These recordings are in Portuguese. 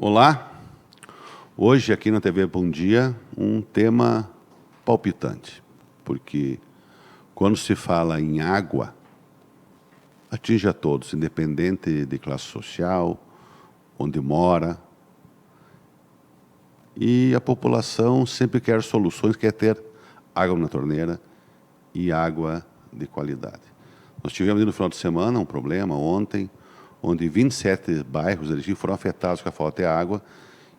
Olá, hoje aqui na TV Bom Dia, um tema palpitante, porque quando se fala em água, atinge a todos, independente de classe social, onde mora, e a população sempre quer soluções, quer ter água na torneira e água de qualidade. Nós tivemos no final de semana um problema ontem, onde 27 bairros foram afetados com a falta de água,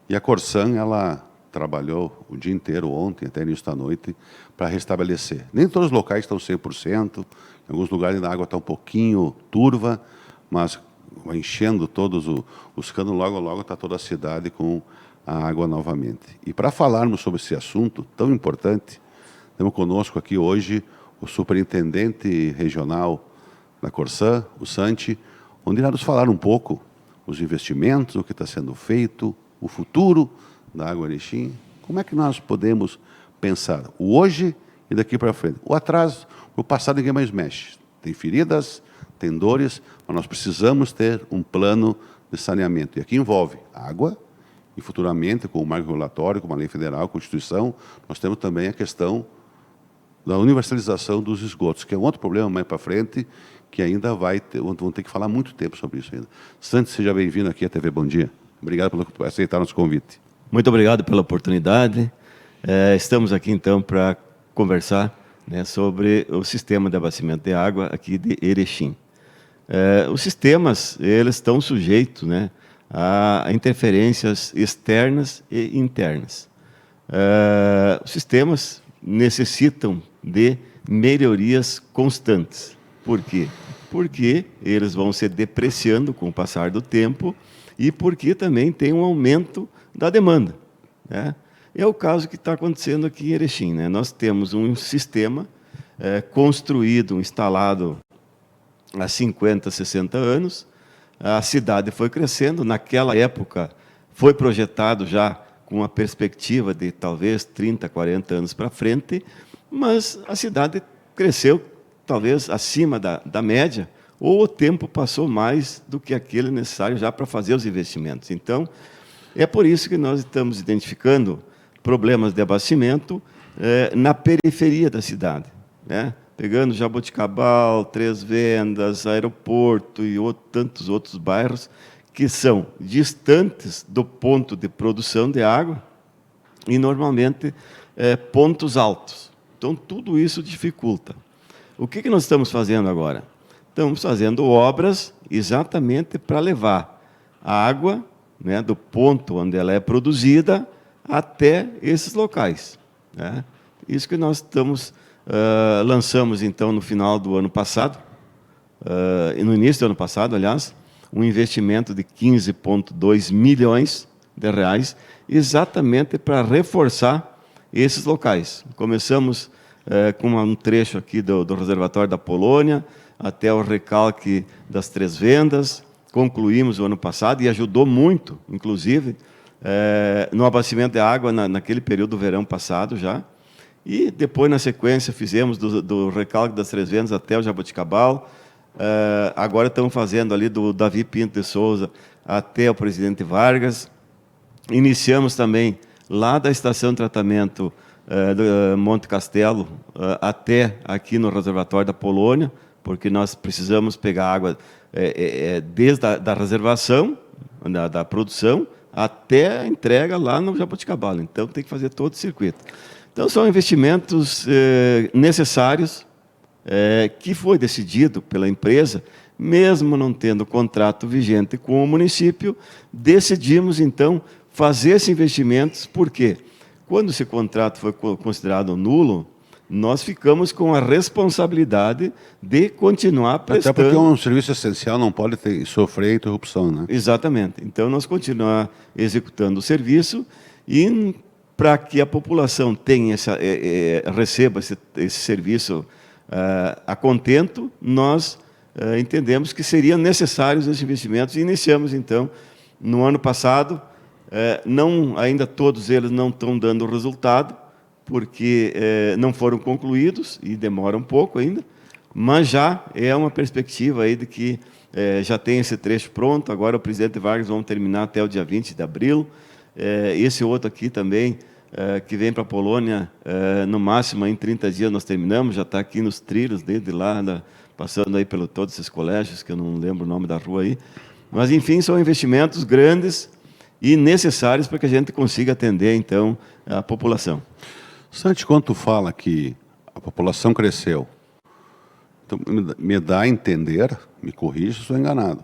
e a Corsan, ela trabalhou o dia inteiro ontem, até início da noite, para restabelecer. Nem todos os locais estão 100%, em alguns lugares a água está um pouquinho turva, mas vai enchendo todos os canos, logo está toda a cidade com a água novamente. E para falarmos sobre esse assunto tão importante, temos conosco aqui hoje o superintendente regional da Corsan, o Santi, onde irá nos falar um pouco os investimentos, o que está sendo feito, o futuro da Água Erechim, como é que nós podemos pensar o hoje e daqui para frente. O atraso, o passado ninguém mais mexe. Tem feridas, tem dores, mas nós precisamos ter um plano de saneamento. E aqui envolve água, e futuramente, com o marco regulatório, com uma lei federal, Constituição, nós temos também a questão da universalização dos esgotos, que é um outro problema mais para frente, que ainda vão ter que falar muito tempo sobre isso ainda. Santos, seja bem-vindo aqui à TV Bom Dia. Obrigado por aceitar nosso convite. Muito obrigado pela oportunidade. Estamos aqui, então, para conversar, né, sobre o sistema de abastecimento de água aqui de Erechim. Os sistemas, eles estão sujeitos, né, a interferências externas e internas. Os sistemas necessitam de melhorias constantes. Por quê? Porque eles vão se depreciando com o passar do tempo e porque também tem um aumento da demanda, né? É o caso que está acontecendo aqui em Erechim, né? Nós temos um sistema construído, instalado há 50, 60 anos. A cidade foi crescendo. Naquela época, foi projetado já com a perspectiva de talvez 30, 40 anos para frente, mas a cidade cresceu talvez acima da média, ou o tempo passou mais do que aquele necessário já para fazer os investimentos. Então, é por isso que nós estamos identificando problemas de abastecimento na periferia da cidade, né? Pegando Jaboticabal, Três Vendas, Aeroporto e tantos outros bairros que são distantes do ponto de produção de água e, normalmente, pontos altos. Então, tudo isso dificulta. O que nós estamos fazendo agora? Estamos fazendo obras exatamente para levar a água, né, do ponto onde ela é produzida até esses locais, né? Isso que nós lançamos, então, no final do ano passado, e no início do ano passado, aliás, um investimento de 15,2 milhões de reais, exatamente para reforçar esses locais. Começamos com um trecho aqui do reservatório da Polônia, até o recalque das Três Vendas. Concluímos o ano passado e ajudou muito, inclusive, no abastecimento de água naquele período do verão passado já. E depois, na sequência, fizemos do recalque das Três Vendas até o Jaboticabal. Agora estamos fazendo ali do Davi Pinto de Souza até o Presidente Vargas. Iniciamos também lá da estação de tratamento do Monte Castelo até aqui no reservatório da Polônia, porque nós precisamos pegar água desde a reservação, da produção, até a entrega lá no Jaboticabal. Então, tem que fazer todo o circuito. Então, são investimentos necessários, que foi decidido pela empresa, mesmo não tendo contrato vigente com o município, decidimos, então, fazer esses investimentos. Por quê? Quando esse contrato foi considerado nulo, nós ficamos com a responsabilidade de continuar prestando... Até porque um serviço essencial não pode sofrer interrupção, né? Exatamente. Então, nós continuar executando o serviço e, para que a população receba esse serviço a contento, nós entendemos que seriam necessários esses investimentos e iniciamos, então, no ano passado. Ainda todos eles não estão dando resultado, porque não foram concluídos e demora um pouco ainda. mas já é uma perspectiva aí de que já tem esse trecho pronto. Agora o presidente Vargas vão terminar até o dia 20 de abril. Esse outro aqui também, que vem para a Polônia, no máximo em 30 dias nós terminamos, já está aqui nos trilhos desde lá, passando aí pelo todos esses colégios, que eu não lembro o nome da rua aí. Mas, enfim, são investimentos grandes e necessários para que a gente consiga atender, então, a população. Santi, quando tu fala que a população cresceu, então, me dá a entender, me corrija se estou enganado,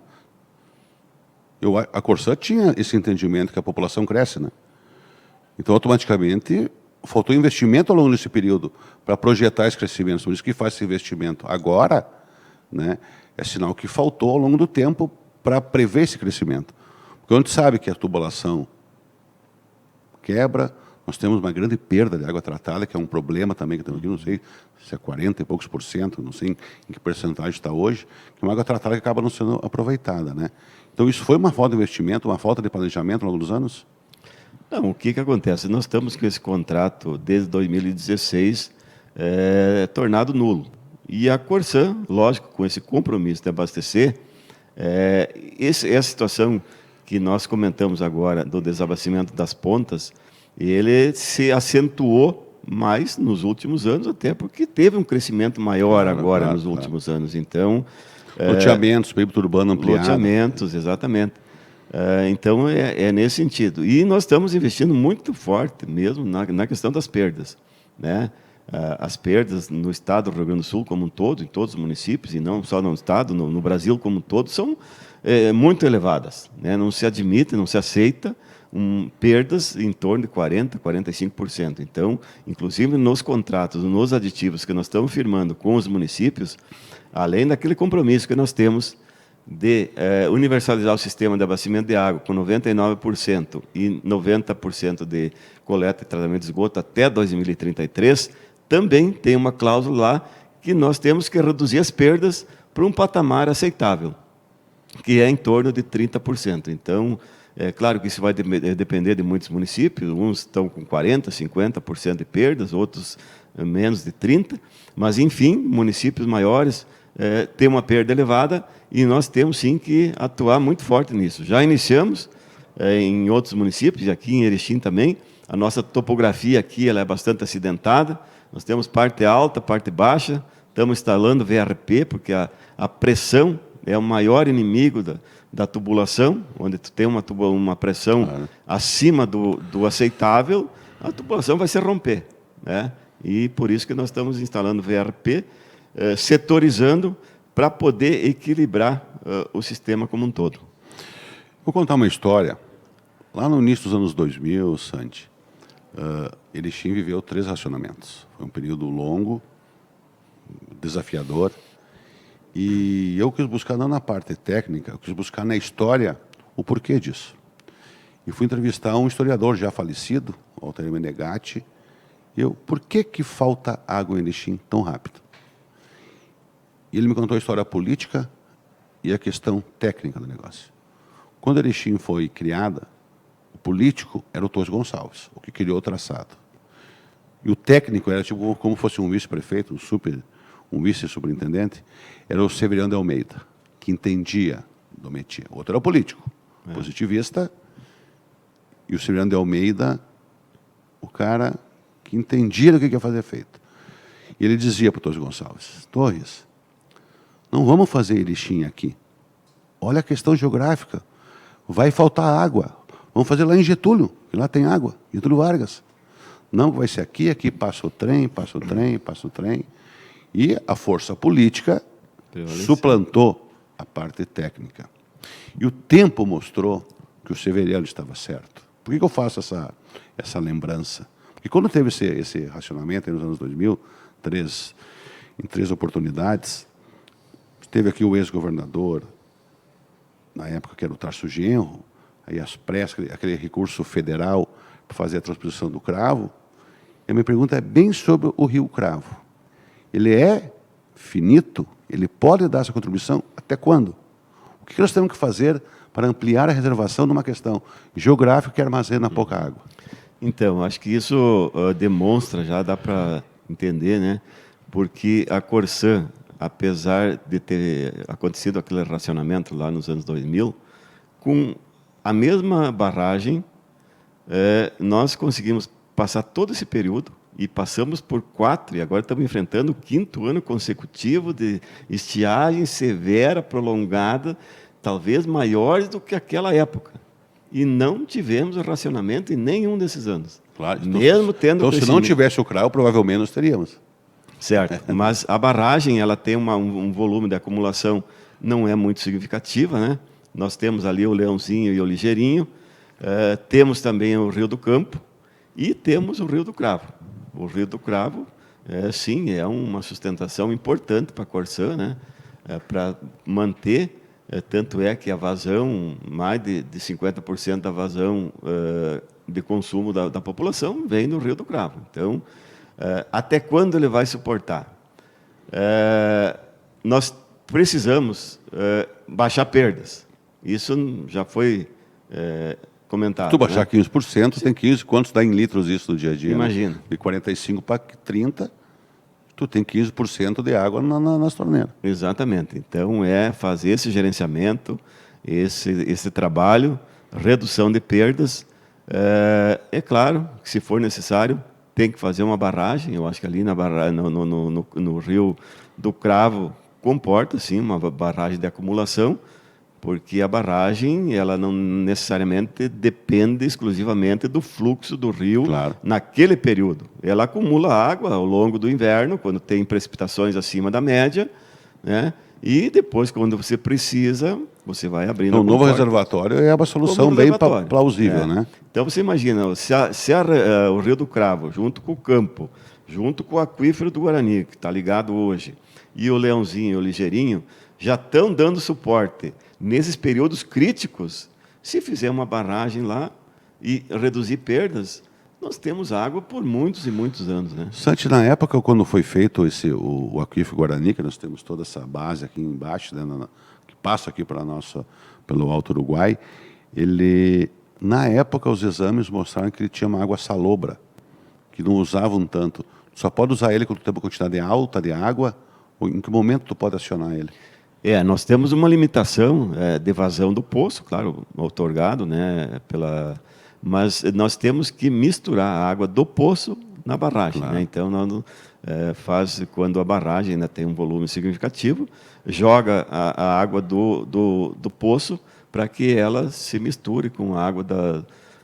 a Corsã tinha esse entendimento que a população cresce, né? Então, automaticamente, faltou investimento ao longo desse período para projetar esse crescimento. Por isso que faz esse investimento agora, né, é sinal que faltou ao longo do tempo para prever esse crescimento. Porque a gente sabe que a tubulação quebra, nós temos uma grande perda de água tratada, que é um problema também que temos aqui, não sei se é 40 e poucos por cento, não sei em que percentagem está hoje, que é uma água tratada que acaba não sendo aproveitada, né? Então, isso foi uma falta de investimento, uma falta de planejamento ao longo dos anos? Não, o que acontece? Nós estamos com esse contrato desde 2016 tornado nulo. E a Corsã, lógico, com esse compromisso de abastecer, essa situação que nós comentamos agora do desabastecimento das pontas, ele se acentuou mais nos últimos anos, até porque teve um crescimento maior agora nos últimos anos. Então, loteamentos, perímetro urbano ampliado. Loteamentos, exatamente. Então, é nesse sentido. E nós estamos investindo muito forte mesmo na questão das perdas, né? As perdas no estado do Rio Grande do Sul como um todo, em todos os municípios, e não só no estado, no Brasil como um todo, são muito elevadas, né? Não se admite, não se aceita perdas em torno de 40%, 45%. Então, inclusive nos contratos, nos aditivos que nós estamos firmando com os municípios, além daquele compromisso que nós temos de universalizar o sistema de abastecimento de água com 99% e 90% de coleta e tratamento de esgoto até 2033, também tem uma cláusula lá que nós temos que reduzir as perdas para um patamar aceitável, que é em torno de 30%. Então, é claro que isso vai depender de muitos municípios, uns estão com 40%, 50% de perdas, outros menos de 30%, mas, enfim, municípios maiores têm uma perda elevada e nós temos, sim, que atuar muito forte nisso. Já iniciamos em outros municípios, aqui em Erechim também. A nossa topografia aqui ela é bastante acidentada, nós temos parte alta, parte baixa, estamos instalando VRP, porque a pressão é o maior inimigo da tubulação, onde tu tem uma pressão acima do aceitável, a tubulação vai se romper, né? E por isso que nós estamos instalando VRP, setorizando, para poder equilibrar o sistema como um todo. Vou contar uma história. Lá no início dos anos 2000, Santi, Erechim viveu 3 racionamentos. Foi um período longo, desafiador, e eu quis buscar não na parte técnica, eu quis buscar na história o porquê disso. E fui entrevistar um historiador já falecido, Walter Menegatti, e por que falta água em Erechim tão rápido? E ele me contou a história política e a questão técnica do negócio. Quando Erechim foi criada, o político era o Torres Gonçalves, o que criou o traçado. E o técnico era tipo como fosse um vice-prefeito, um vice-superintendente, era o Severiano de Almeida, que entendia do métier. O outro era o político, positivista, e o Severiano de Almeida, o cara que entendia do que ia fazer feito. E ele dizia para o Torres Gonçalves: Torres, não vamos fazer Erechim aqui. Olha a questão geográfica. Vai faltar água. Vamos fazer lá em Getúlio, que lá tem água. Getúlio Vargas. Não, vai ser aqui, aqui passa o trem, passa o trem, passa o trem. E a força política suplantou a parte técnica. E o tempo mostrou que o Severiano estava certo. Por que eu faço essa lembrança? Porque quando teve esse racionamento nos anos 2000, em 3 oportunidades, teve aqui o ex-governador, na época que era o Tarso Genro, aí as pressas, aquele recurso federal para fazer a transposição do Cravo. E a minha pergunta é bem sobre o Rio Cravo. Ele é finito? Ele pode dar essa contribuição? Até quando? O que nós temos que fazer para ampliar a reservação numa questão geográfica que armazena pouca água? Então, acho que isso demonstra, já dá para entender, né? Porque a Corsã, apesar de ter acontecido aquele racionamento lá nos anos 2000, com a mesma barragem, nós conseguimos passar todo esse período e passamos por 4, e agora estamos enfrentando o 5º ano consecutivo de estiagem severa, prolongada, talvez maiores do que aquela época. E não tivemos racionamento em nenhum desses anos. Claro. Mesmo tendo então, se não tivesse o CRAU, provavelmente nós teríamos. Certo, mas a barragem ela tem um volume de acumulação não é muito significativa, né? Nós temos ali o Leãozinho e o Ligeirinho, temos também o Rio do Campo e temos o Rio do Cravo. O Rio do Cravo, sim, é uma sustentação importante para a Corsã, né? Para manter, tanto é que a vazão, mais de 50% da vazão de consumo da população vem do Rio do Cravo. Então, até quando ele vai suportar? Nós precisamos baixar perdas. Isso já foi comentado. Se tu baixar, né? 15%, Sim. tem 15. Quantos dá em litros isso no dia a dia? Imagina. Né? De 45 para 30, tu tem 15% de água nas torneiras. Exatamente. Então, fazer esse gerenciamento, esse trabalho, redução de perdas. É claro que, se for necessário, tem que fazer uma barragem. Eu acho que ali no Rio do Cravo comporta, sim, uma barragem de acumulação, porque a barragem ela não necessariamente depende exclusivamente do fluxo do rio, claro, naquele período. Ela acumula água ao longo do inverno, quando tem precipitações acima da média, né? E depois, quando você precisa, você vai abrindo. Então, o novo reservatório é uma solução bem plausível, né? Então, você imagina, se o Rio do Cravo, junto com o Campo, junto com o Aquífero do Guarani, que está ligado hoje, e o Leãozinho e o Ligeirinho, já estão dando suporte nesses períodos críticos. Se fizer uma barragem lá e reduzir perdas, nós temos água por muitos e muitos anos, né? Santi, na época, quando foi feito o Aquífero Guarani, que nós temos toda essa base aqui embaixo, né, que passa aqui pelo Alto Uruguai, na época, os exames mostraram que ele tinha uma água salobra, que não usavam tanto. Só pode usar ele quando tem uma quantidade alta de água? Ou em que momento tu pode acionar ele? Nós temos uma limitação de vazão do poço, claro, outorgado, né, mas nós temos que misturar a água do poço na barragem. Claro. Né? Então, quando a barragem ainda tem um volume significativo, joga a água do poço para que ela se misture com a água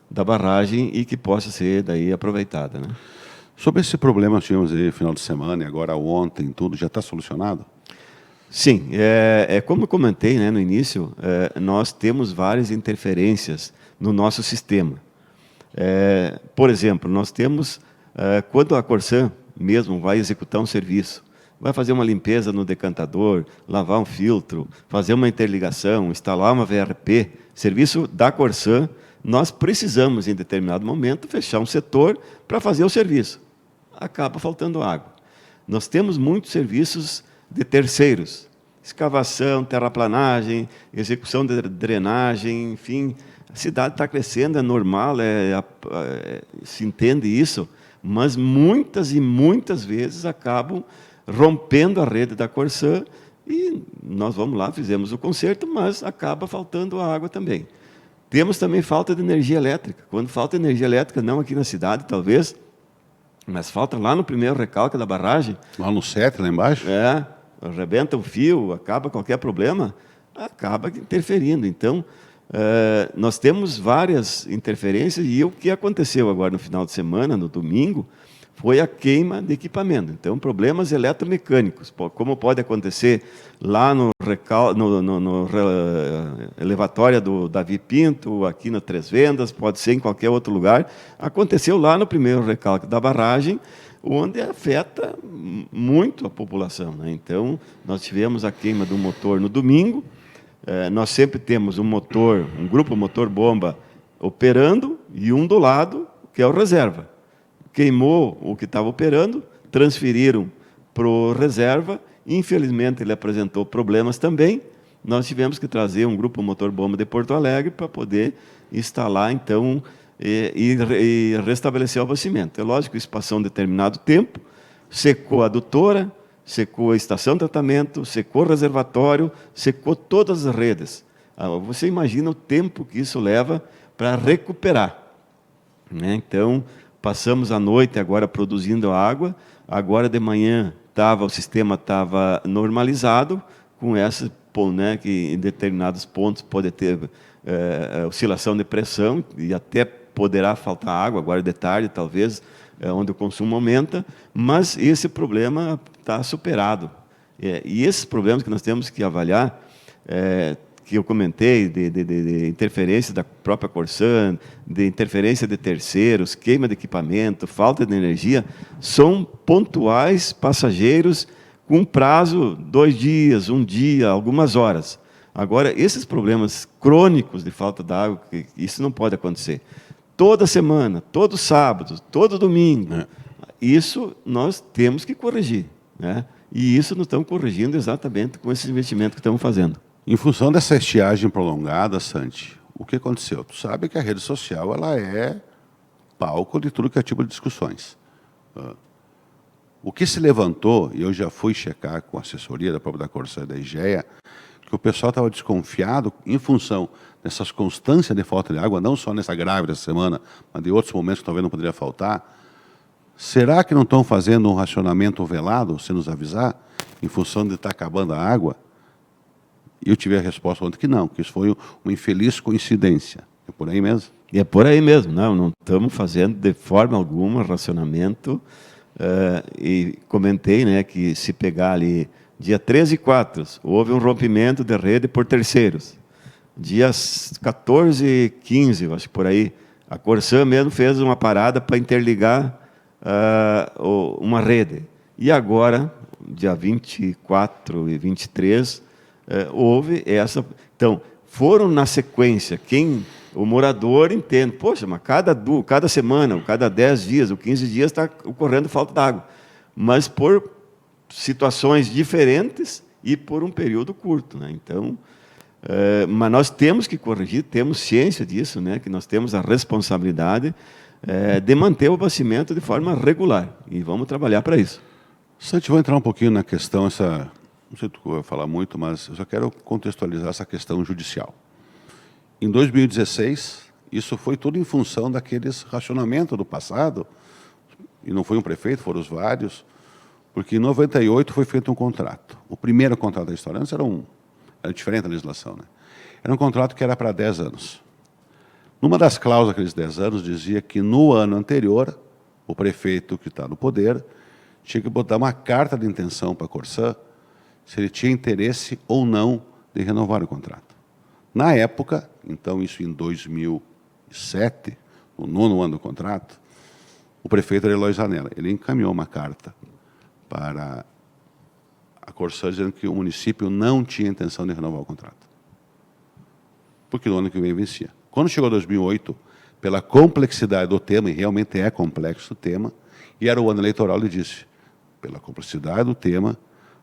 da barragem e que possa ser daí aproveitada. Né? Sobre esse problema que tivemos aí no final de semana e agora ontem, tudo já está solucionado? Sim, como eu comentei, né, no início, nós temos várias interferências no nosso sistema. Por exemplo, nós temos, quando a Corsã mesmo vai executar um serviço, vai fazer uma limpeza no decantador, lavar um filtro, fazer uma interligação, instalar uma VRP, serviço da Corsã, nós precisamos, em determinado momento, fechar um setor para fazer o serviço. Acaba faltando água. Nós temos muitos serviços de terceiros, escavação, terraplanagem, execução de drenagem, enfim, a cidade está crescendo, é normal, se entende isso, mas muitas e muitas vezes acabam rompendo a rede da Corsã e nós vamos lá, fizemos o conserto, mas acaba faltando a água também. Temos também falta de energia elétrica. Quando falta energia elétrica, não aqui na cidade, talvez, mas falta lá no primeiro recalque da barragem. Lá no 7, lá embaixo? Arrebenta um fio, acaba qualquer problema, acaba interferindo. Então, nós temos várias interferências e o que aconteceu agora no final de semana, no domingo, foi a queima de equipamento. Então, problemas eletromecânicos, como pode acontecer lá no elevatório do Davi Pinto, aqui na Três Vendas, pode ser em qualquer outro lugar, aconteceu lá no primeiro recalque da barragem, onde afeta muito a população. Né? Então, nós tivemos a queima do motor no domingo, nós sempre temos um grupo motor-bomba operando e um do lado, que é o reserva. Queimou o que estava operando, transferiram para o reserva, infelizmente ele apresentou problemas também, nós tivemos que trazer um grupo motor-bomba de Porto Alegre para poder instalar, então, e restabelecer o abastecimento. É lógico que isso passou um determinado tempo, secou a adutora, secou a estação de tratamento, secou o reservatório, secou todas as redes. Você imagina o tempo que isso leva para recuperar, né? Então, passamos a noite agora produzindo água, agora de manhã o sistema estava normalizado, com essa, né, que em determinados pontos pode ter oscilação de pressão e até poderá faltar água, agora de tarde, talvez, onde o consumo aumenta, mas esse problema está superado. E esses problemas que nós temos que avaliar, que eu comentei, de interferência da própria Corsan, de interferência de terceiros, queima de equipamento, falta de energia, são pontuais, passageiros, com prazo 2 dias, 1 dia, algumas horas. Agora, esses problemas crônicos de falta de água, isso não pode acontecer. Toda semana, todo sábado, todo domingo, isso nós temos que corrigir, né? E isso nós estamos corrigindo exatamente com esses investimentos que estamos fazendo. Em função dessa estiagem prolongada, Santi, o que aconteceu? Tu sabe que a rede social ela é palco de tudo que é tipo de discussões. O que se levantou, e eu já fui checar com a assessoria da própria da Corsan e da IGEA, que o pessoal estava desconfiado em função dessas constâncias de falta de água, não só nessa grave dessa semana, mas de outros momentos que talvez não poderia faltar. Será que não estão fazendo um racionamento velado, sem nos avisar, em função de estar acabando a água? E eu tive a resposta ontem que não, que isso foi uma infeliz coincidência. É por aí mesmo? E é por aí mesmo. Não estamos fazendo de forma alguma racionamento. E comentei, né, que se pegar ali dia 13 e 4, houve um rompimento de rede por terceiros. Dias 14 e 15, acho que por aí, a Corsan mesmo fez uma parada para interligar uma rede. E agora, dia 24 e 23, houve essa... Então, foram na sequência, o morador entende, poxa, mas cada semana, cada 10 dias, ou 15 dias está ocorrendo falta d'água. Mas por situações diferentes e por um período curto, né? Então, mas nós temos que corrigir, temos ciência disso, né? Que nós temos a responsabilidade de manter o abastecimento de forma regular. E vamos trabalhar para isso. Santi, vou entrar um pouquinho na questão, não sei se tu vai falar muito, mas eu só quero contextualizar essa questão judicial. Em 2016, isso foi tudo em função daqueles racionamentos do passado, e não foi um prefeito, foram os vários, porque em 98 foi feito um contrato. O primeiro contrato da história, antes era diferente a legislação, né? Era um contrato que era para 10 anos. Numa das cláusulas daqueles 10 anos, dizia que no ano anterior, o prefeito que está no poder tinha que botar uma carta de intenção para a Corsan se ele tinha interesse ou não de renovar o contrato. Na época, então isso em 2007, no 9º ano do contrato, o prefeito era Eloy Zanella. Ele encaminhou uma carta para a Corsan dizendo que o município não tinha intenção de renovar o contrato, porque no ano que vem vencia. Quando chegou 2008, pela complexidade do tema, e realmente é complexo o tema, e era o ano eleitoral, ele disse, pela complexidade do tema,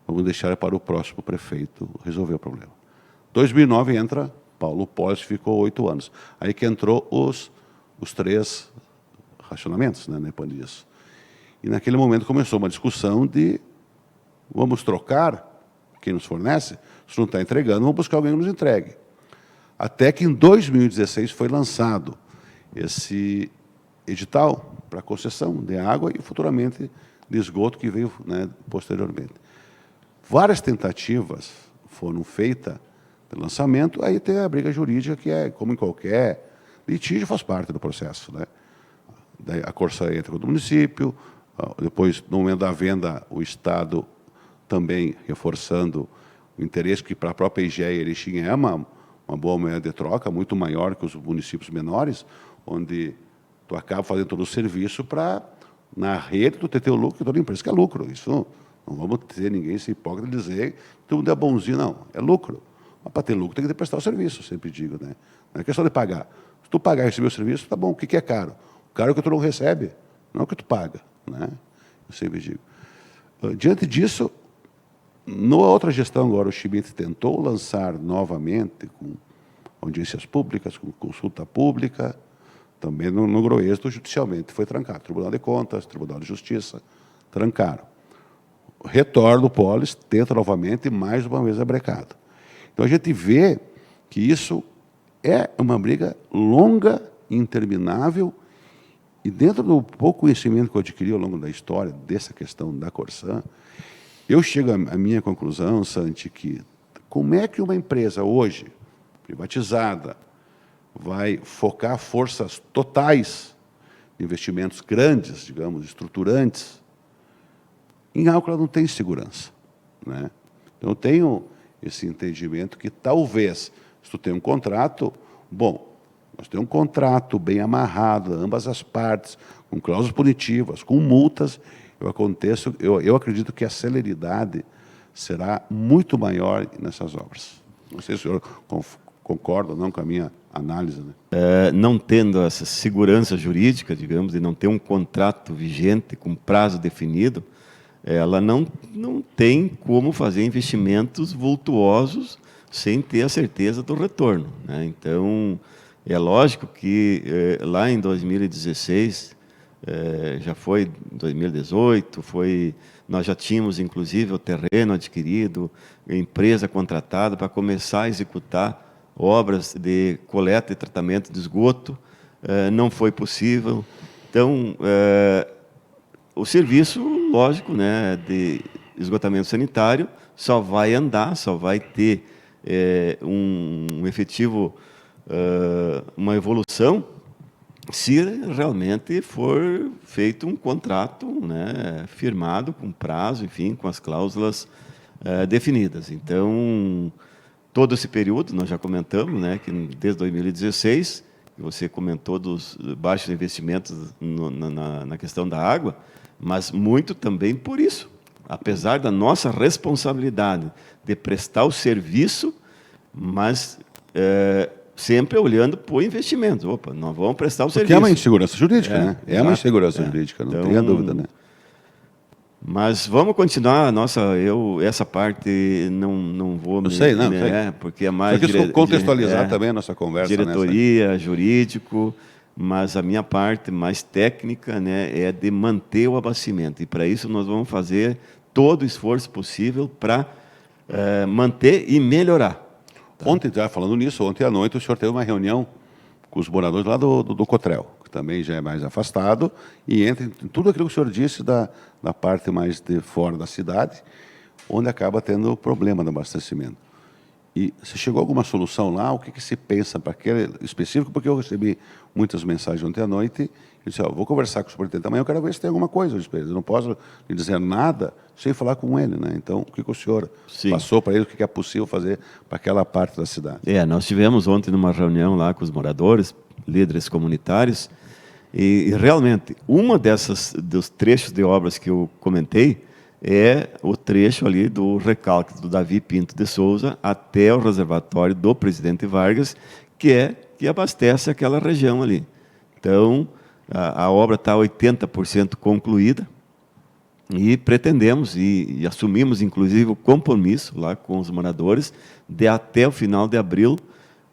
vamos deixar para o próximo prefeito resolver o problema. 2009 entra Paulo Polis, ficou 8 anos. Aí que entrou os 3 racionamentos, né, depois disso. E naquele momento começou uma discussão de vamos trocar quem nos fornece, se não está entregando, vamos buscar alguém que nos entregue. Até que em 2016 foi lançado esse edital para concessão de água e futuramente de esgoto que veio, né, posteriormente. Várias tentativas foram feitas de lançamento, aí tem a briga jurídica, que é, como em qualquer litígio, faz parte do processo, né? Daí a Corsan entra com o município, depois, no momento da venda, o Estado também reforçando o interesse, que para a própria IGEA e Erechim é uma boa moeda de troca, muito maior que os municípios menores, onde tu acaba fazendo todo o serviço para, na rede, tu ter teu lucro, toda empresa que é lucro. Isso não vamos ter ninguém se hipócrita de dizer que todo mundo é bonzinho, não. É lucro. Mas para ter lucro tem que prestar o serviço, sempre digo, né? Não é questão de pagar. Se tu pagar e receber o serviço, tá bom. O que é caro? O caro é o que tu não recebe, não é o que tu paga, né? Eu sempre digo. Diante disso, na outra gestão agora, o Schmidt tentou lançar novamente com audiências públicas, com consulta pública, também não logrou êxito judicialmente, foi trancado. Tribunal de Contas, Tribunal de Justiça, trancaram. retorna o pólis, tenta novamente e mais uma vez é brecado. Então a gente vê que isso é uma briga longa, interminável, e dentro do pouco conhecimento que eu adquiri ao longo da história dessa questão da Corsã, eu chego à minha conclusão, Santi, que como é que uma empresa hoje, privatizada, vai focar forças totais, investimentos grandes, digamos, estruturantes, em algo que ela não tem segurança, né? Então, eu tenho esse entendimento que talvez, se tu tem um contrato, bom, nós temos um contrato bem amarrado, ambas as partes, com cláusulas punitivas, com multas, eu acredito que a celeridade será muito maior nessas obras. Não sei se o senhor concorda ou não com a minha análise, né? Não tendo essa segurança jurídica, digamos, de não ter um contrato vigente com prazo definido, ela não tem como fazer investimentos vultuosos sem ter a certeza do retorno, né? Então, é lógico que lá em 2016, já foi 2018, nós já tínhamos, inclusive, o terreno adquirido, a empresa contratada para começar a executar obras de coleta e tratamento de esgoto. Não foi possível. Então, o serviço, lógico, né, de esgotamento sanitário só vai andar, só vai ter um efetivo, uma evolução, se realmente for feito um contrato, né, firmado com prazo, enfim, com as cláusulas definidas. Então, todo esse período, nós já comentamos, né, que desde 2016, que você comentou dos baixos investimentos na questão da água, mas muito também por isso. Apesar da nossa responsabilidade de prestar o serviço, mas sempre olhando para o investimento. Opa, nós vamos prestar o serviço. Porque é uma insegurança jurídica, né? É uma insegurança jurídica, não tenha dúvida, né? Mas vamos continuar. Essa parte não vou... Sei. porque é mais... contextualizar também a nossa conversa. Diretoria, jurídico, mas a minha parte mais técnica, né, é de manter o abastecimento. E para isso nós vamos fazer todo o esforço possível para manter e melhorar. Tá? Ontem, já falando nisso, ontem à noite o senhor teve uma reunião com os moradores lá do Cotrel, que também já é mais afastado, e entra em tudo aquilo que o senhor disse da parte mais de fora da cidade, onde acaba tendo problema no abastecimento. E se chegou alguma solução lá, o que se pensa para aquele específico? Porque eu recebi muitas mensagens ontem à noite, e disse, vou conversar com o superintendente amanhã, eu quero ver se tem alguma coisa, eu não posso lhe dizer nada sem falar com ele, né? Então, o que o senhor passou para ele, o que é possível fazer para aquela parte da cidade? Nós tivemos ontem numa reunião lá com os moradores, líderes comunitários, e realmente, dos trechos de obras que eu comentei, é o trecho ali do recalque do Davi Pinto de Souza até o reservatório do Presidente Vargas, que abastece aquela região ali. Então, a obra está 80% concluída e pretendemos e assumimos, inclusive, o compromisso lá com os moradores de, até o final de abril,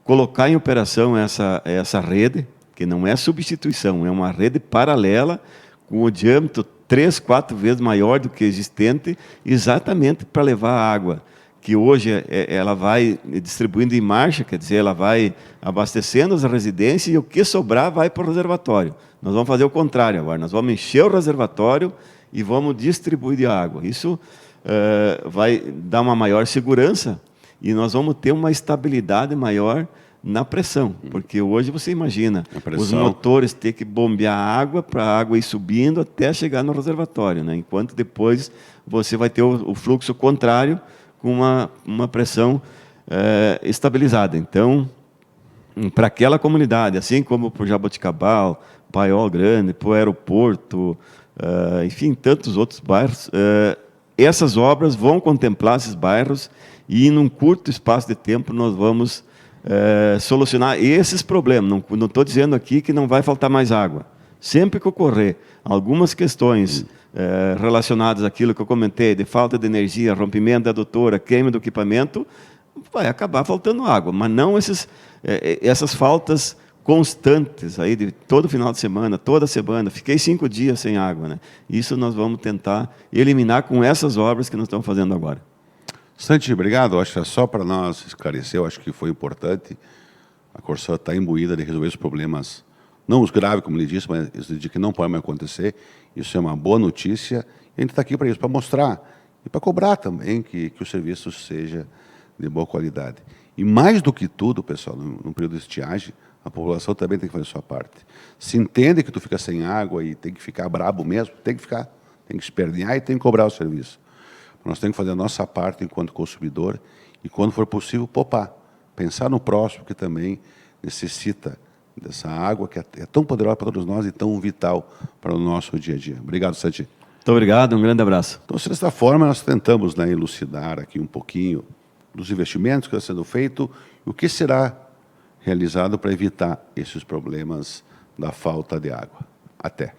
colocar em operação essa rede, que não é substituição, é uma rede paralela com o diâmetro 3, 4 vezes maior do que o existente, exatamente para levar a água, que hoje ela vai distribuindo em marcha, quer dizer, ela vai abastecendo as residências e o que sobrar vai para o reservatório. Nós vamos fazer o contrário agora, nós vamos encher o reservatório e vamos distribuir de água. Isso vai dar uma maior segurança e nós vamos ter uma estabilidade maior na pressão, porque hoje você imagina os motores ter que bombear água para a água ir subindo até chegar no reservatório, né? Enquanto depois você vai ter o fluxo contrário com uma pressão estabilizada. Então, para aquela comunidade, assim como para o Jaboticabal, Paiol Grande, para o aeroporto, enfim, tantos outros bairros, essas obras vão contemplar esses bairros e, num curto espaço de tempo, nós vamos solucionar esses problemas. Não estou dizendo aqui que não vai faltar mais água. Sempre que ocorrer algumas questões relacionadas àquilo que eu comentei, de falta de energia, rompimento da adutora, queima do equipamento, vai acabar faltando água, mas não essas faltas constantes aí de todo final de semana, toda semana. Fiquei 5 dias sem água, né? Isso nós vamos tentar eliminar com essas obras que nós estamos fazendo agora. Santi, obrigado. Acho que é só para nós esclarecer, eu acho que foi importante. A Corsã está imbuída de resolver os problemas, não os graves, como ele disse, mas de que não pode mais acontecer. Isso é uma boa notícia. E a gente está aqui para isso, para mostrar e para cobrar também que o serviço seja de boa qualidade. E mais do que tudo, pessoal, no período de estiagem, a população também tem que fazer a sua parte. Se entende que tu fica sem água e tem que ficar brabo mesmo, tem que ficar, tem que espernear e tem que cobrar o serviço. Nós temos que fazer a nossa parte enquanto consumidor e, quando for possível, poupar. Pensar no próximo que também necessita dessa água que é tão poderosa para todos nós e tão vital para o nosso dia a dia. Obrigado, Santi. Muito obrigado, um grande abraço. Então, dessa forma, nós tentamos, né, elucidar aqui um pouquinho dos investimentos que estão sendo feitos e o que será realizado para evitar esses problemas da falta de água. Até.